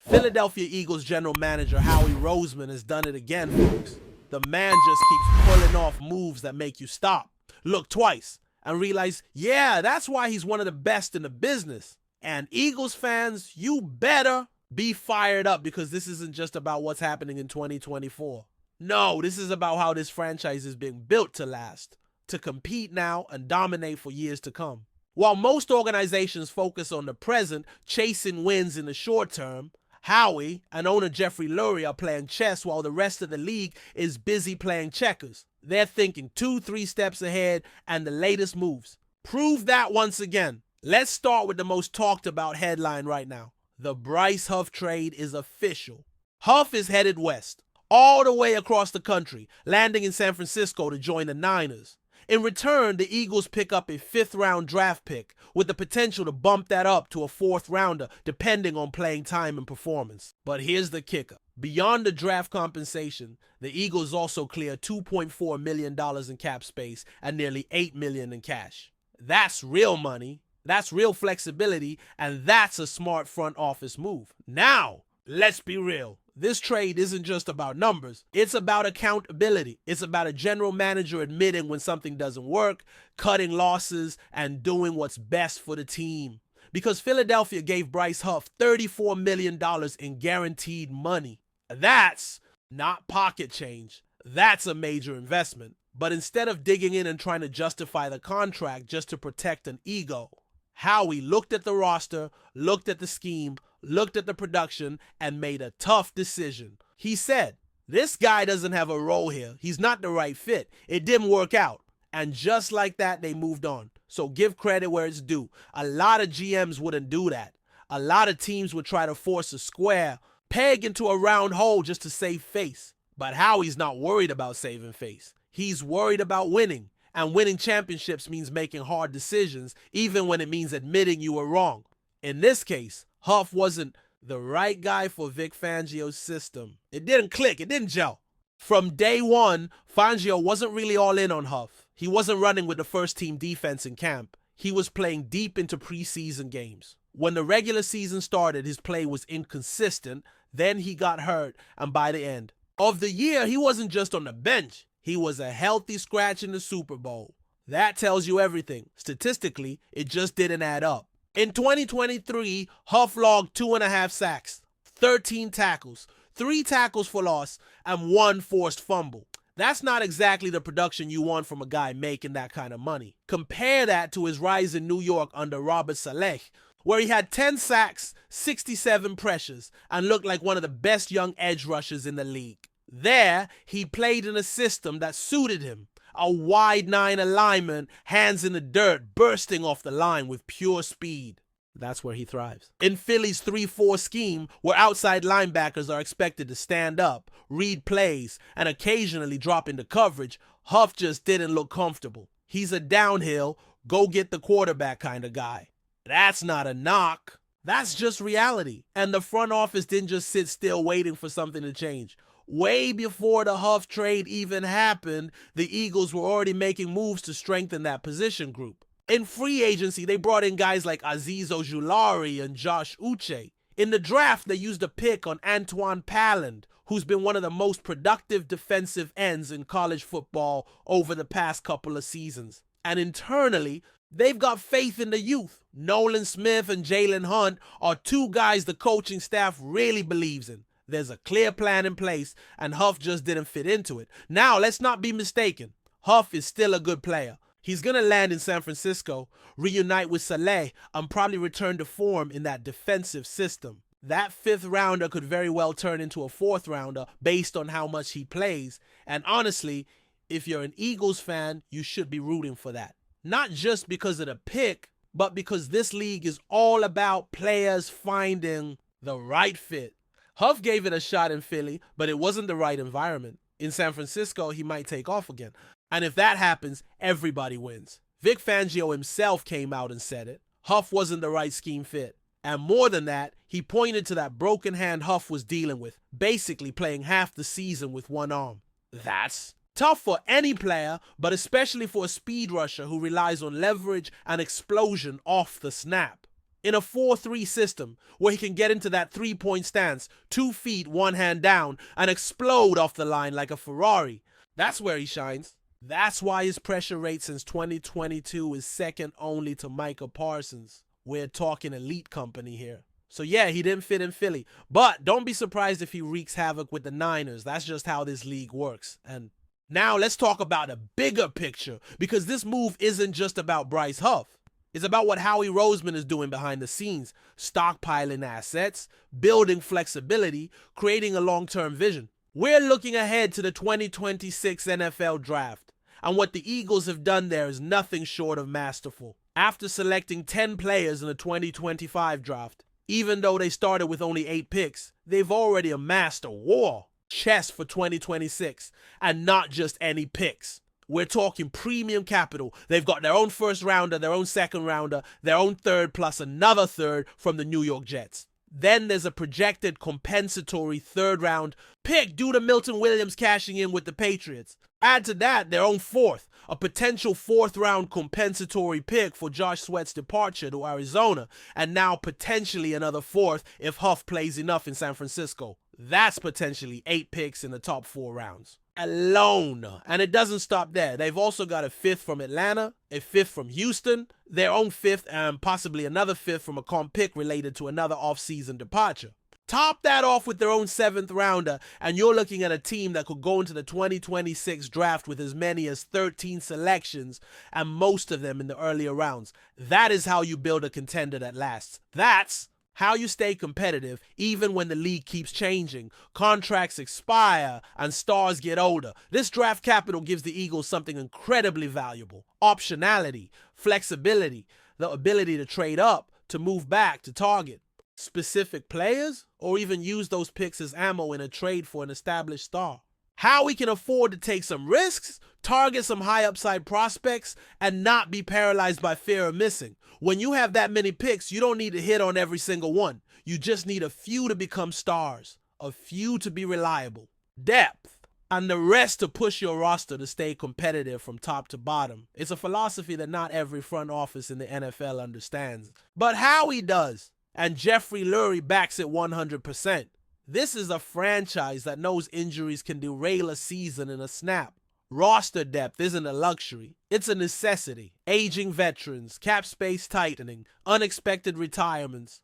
Philadelphia Eagles general manager Howie Roseman has done it again, folks. The man just keeps pulling off moves that make you stop, look twice, and realize, yeah, that's why he's one of the best in the business. And Eagles fans, you better be fired up, because this isn't just about what's happening in 2024. No, this is about how this franchise is being built to last, to compete now and dominate for years to come. While most organizations focus on the present, chasing wins in the short term, Howie and owner Jeffrey Lurie are playing chess while the rest of the league is busy playing checkers. They're thinking 2-3 steps ahead and the latest moves. Prove that once again. Let's start with the most talked about headline right now. The Bryce Huff trade is official. Huff is headed west, all the way across the country, landing in San Francisco to join the Niners. In return, the Eagles pick up a 5th-round draft pick with the potential to bump that up to a 4th-rounder depending on playing time and performance. But here's the kicker. Beyond the draft compensation, the Eagles also clear $2.4 million in cap space and nearly $8 million in cash. That's real money, that's real flexibility, and that's a smart front office move. Now, let's be real. This trade isn't just about numbers. It's about accountability. It's about a general manager admitting when something doesn't work, cutting losses, and doing what's best for the team. Because Philadelphia gave Bryce Huff $34 million in guaranteed money. That's not pocket change. That's a major investment. But instead of digging in and trying to justify the contract just to protect an ego, Howie looked at the roster, looked at the scheme, looked at the production, and made a tough decision. He said, this guy doesn't have a role here. He's not the right fit. It didn't work out. And just like that, they moved on. So give credit where it's due. A lot of GMs wouldn't do that. A lot of teams would try to force a square peg into a round hole just to save face. But Howie's not worried about saving face. He's worried about winning. And winning championships means making hard decisions, even when it means admitting you were wrong. In this case, Huff wasn't the right guy for Vic Fangio's system. It didn't click. It didn't gel. From day one, Fangio wasn't really all in on Huff. He wasn't running with the first-team defense in camp. He was playing deep into preseason games. When the regular season started, his play was inconsistent. Then he got hurt, and by the end of the year, he wasn't just on the bench. He was a healthy scratch in the Super Bowl. That tells you everything. Statistically, it just didn't add up. In 2023, Huff logged 2.5 sacks, 13 tackles, 3 tackles for loss, and 1 forced fumble. That's not exactly the production you want from a guy making that kind of money. Compare that to his rise in New York under Robert Saleh, where he had 10 sacks, 67 pressures, and looked like one of the best young edge rushers in the league. There, he played in a system that suited him. A wide 9 alignment, hands in the dirt, bursting off the line with pure speed. That's where he thrives. In Philly's 3-4 scheme, where outside linebackers are expected to stand up, read plays, and occasionally drop into coverage, Huff just didn't look comfortable. He's a downhill, go get the quarterback kind of guy. That's not a knock. That's just reality. And the front office didn't just sit still waiting for something to change. Way before the Huff trade even happened, the Eagles were already making moves to strengthen that position group. In free agency, they brought in guys like Azeez Ojulari and Josh Uche. In the draft, they used a pick on Antoine Palland, who's been one of the most productive defensive ends in college football over the past couple of seasons. And internally, they've got faith in the youth. Nolan Smith and Jalen Hunt are 2 guys the coaching staff really believes in. There's a clear plan in place, and Huff just didn't fit into it. Now, let's not be mistaken. Huff is still a good player. He's going to land in San Francisco, reunite with Saleh, and probably return to form in that defensive system. That 5th rounder could very well turn into a 4th rounder based on how much he plays. And honestly, if you're an Eagles fan, you should be rooting for that. Not just because of the pick, but because this league is all about players finding the right fit. Huff gave it a shot in Philly, but it wasn't the right environment. In San Francisco, he might take off again. And if that happens, everybody wins. Vic Fangio himself came out and said it. Huff wasn't the right scheme fit. And more than that, he pointed to that broken hand Huff was dealing with, basically playing half the season with one arm. That's tough for any player, but especially for a speed rusher who relies on leverage and explosion off the snap. in a 4-3 system where he can get into that three-point stance, 2 feet, one hand down, and explode off the line like a Ferrari. That's where he shines. That's why his pressure rate since 2022 is second only to Micah Parsons. We're talking elite company here. So yeah, he didn't fit in Philly, but don't be surprised if he wreaks havoc with the Niners. That's just how this league works. And now let's talk about a bigger picture, because this move isn't just about Bryce Huff. It's about what Howie Roseman is doing behind the scenes, stockpiling assets, building flexibility, creating a long-term vision. We're looking ahead to the 2026 NFL Draft, and what the Eagles have done there is nothing short of masterful. After selecting 10 players in the 2025 Draft, even though they started with only 8 picks, they've already amassed a war chest for 2026, and not just any picks. We're talking premium capital. They've got their own first rounder, their own second rounder, their own third, plus another third from the New York Jets. Then there's a projected compensatory third round pick due to Milton Williams cashing in with the Patriots. Add to that their own fourth, a potential fourth round compensatory pick for Josh Sweat's departure to Arizona, and now potentially another fourth if Huff plays enough in San Francisco. That's potentially 8 picks in the top 4 rounds alone. And it doesn't stop there. They've also got a 5th from Atlanta, a 5th from Houston, their own 5th, and possibly another 5th from a comp pick related to another offseason departure. Top that off with their own 7th rounder, and you're looking at a team that could go into the 2026 draft with as many as 13 selections, and most of them in the earlier rounds. That is how you build a contender that lasts. That's how you stay competitive even when the league keeps changing, contracts expire, and stars get older. This draft capital gives the Eagles something incredibly valuable: optionality, flexibility, the ability to trade up, to move back, to target specific players, or even use those picks as ammo in a trade for an established star. How we can afford to take some risks, target some high upside prospects, and not be paralyzed by fear of missing. When you have that many picks, you don't need to hit on every single one. You just need a few to become stars, a few to be reliable, depth, and the rest to push your roster to stay competitive from top to bottom. It's a philosophy that not every front office in the NFL understands, but Howie does, and Jeffrey Lurie backs it 100%. This is a franchise that knows injuries can derail a season in a snap. Roster depth isn't a luxury, it's a necessity. Aging veterans, cap space tightening, unexpected retirements.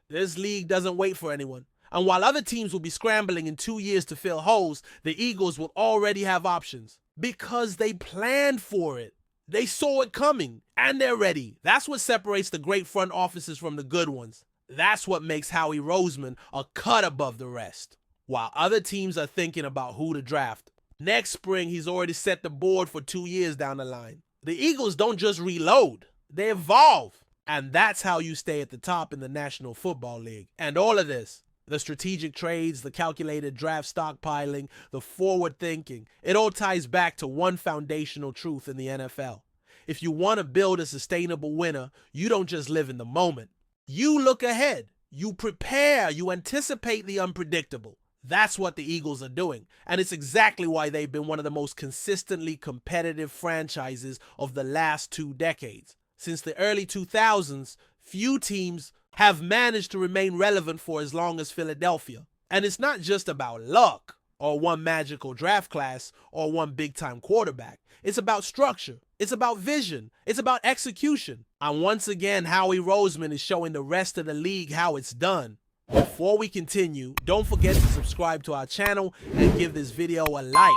This league doesn't wait for anyone. And while other teams will be scrambling in 2 years to fill holes, the Eagles will already have options because they planned for it. They saw it coming, and they're ready. That's what separates the great front offices from the good ones. That's what makes Howie Roseman a cut above the rest. While other teams are thinking about who to draft, next spring he's already set the board for 2 years down the line. The Eagles don't just reload, they evolve. And that's how you stay at the top in the National Football League. And all of this, the strategic trades, the calculated draft stockpiling, the forward thinking, it all ties back to one foundational truth in the NFL. If you want to build a sustainable winner, you don't just live in the moment. You look ahead, you prepare, you anticipate the unpredictable. That's what the Eagles are doing, and it's exactly why they've been one of the most consistently competitive franchises of the last 2 decades. Since the early 2000s, few teams have managed to remain relevant for as long as Philadelphia. And it's not just about luck, or one magical draft class, or one big-time quarterback. It's about structure. It's about vision. It's about execution. And once again, Howie Roseman is showing the rest of the league how it's done. Before we continue, don't forget to subscribe to our channel and give this video a like.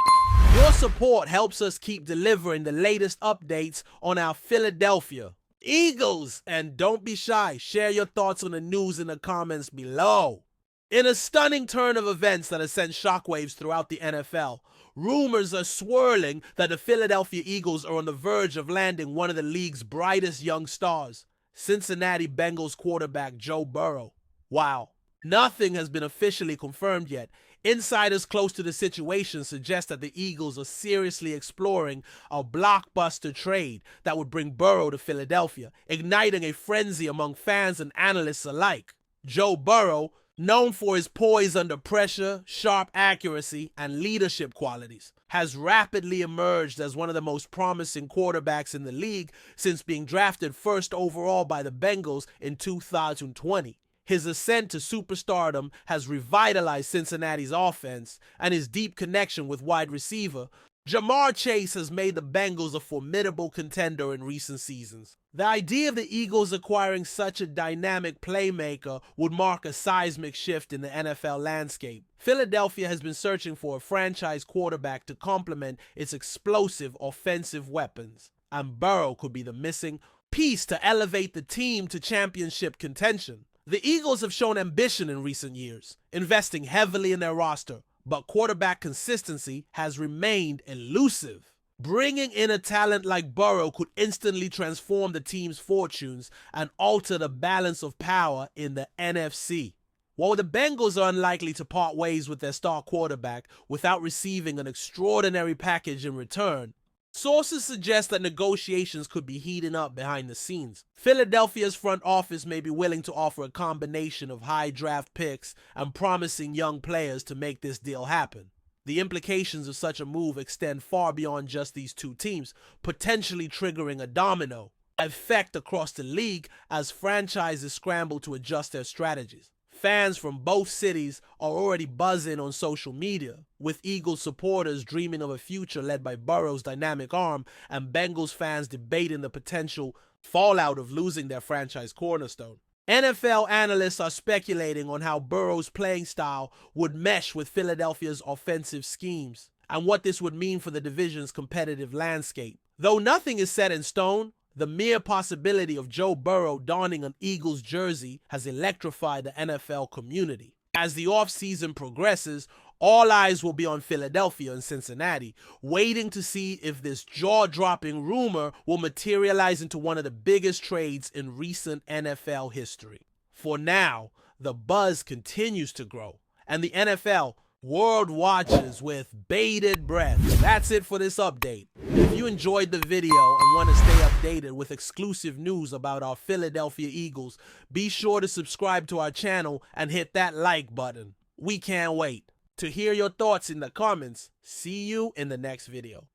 Your support helps us keep delivering the latest updates on our Philadelphia Eagles. And don't be shy, share your thoughts on the news in the comments below. In a stunning turn of events that has sent shockwaves throughout the NFL, rumors are swirling that the Philadelphia Eagles are on the verge of landing one of the league's brightest young stars, Cincinnati Bengals quarterback Joe Burrow. Wow. Nothing has been officially confirmed yet. Insiders close to the situation suggest that the Eagles are seriously exploring a blockbuster trade that would bring Burrow to Philadelphia, igniting a frenzy among fans and analysts alike. Joe Burrow, known for his poise under pressure, sharp accuracy, and leadership qualities, has rapidly emerged as one of the most promising quarterbacks in the league since being drafted first overall by the Bengals in 2020. His ascent to superstardom has revitalized Cincinnati's offense, and his deep connection with wide receiver Ja'Marr Chase has made the Bengals a formidable contender in recent seasons. The idea of the Eagles acquiring such a dynamic playmaker would mark a seismic shift in the NFL landscape. Philadelphia has been searching for a franchise quarterback to complement its explosive offensive weapons, and Burrow could be the missing piece to elevate the team to championship contention. The Eagles have shown ambition in recent years, investing heavily in their roster, but quarterback consistency has remained elusive. Bringing in a talent like Burrow could instantly transform the team's fortunes and alter the balance of power in the NFC. While the Bengals are unlikely to part ways with their star quarterback without receiving an extraordinary package in return, sources suggest that negotiations could be heating up behind the scenes. Philadelphia's front office may be willing to offer a combination of high draft picks and promising young players to make this deal happen. The implications of such a move extend far beyond just these two teams, potentially triggering a domino effect across the league as franchises scramble to adjust their strategies. Fans from both cities are already buzzing on social media, with Eagles supporters dreaming of a future led by Burrow's dynamic arm and Bengals fans debating the potential fallout of losing their franchise cornerstone. NFL analysts are speculating on how Burrow's playing style would mesh with Philadelphia's offensive schemes and what this would mean for the division's competitive landscape. Though nothing is set in stone, the mere possibility of Joe Burrow donning an Eagles jersey has electrified the NFL community. As the offseason progresses, all eyes will be on Philadelphia and Cincinnati, waiting to see if this jaw-dropping rumor will materialize into one of the biggest trades in recent NFL history. For now, the buzz continues to grow, and the NFL world watches with bated breath. That's it for this update. If you enjoyed the video and want to stay updated with exclusive news about our Philadelphia Eagles, be sure to subscribe to our channel and hit that like button. We can't wait to hear your thoughts in the comments. See you in the next video.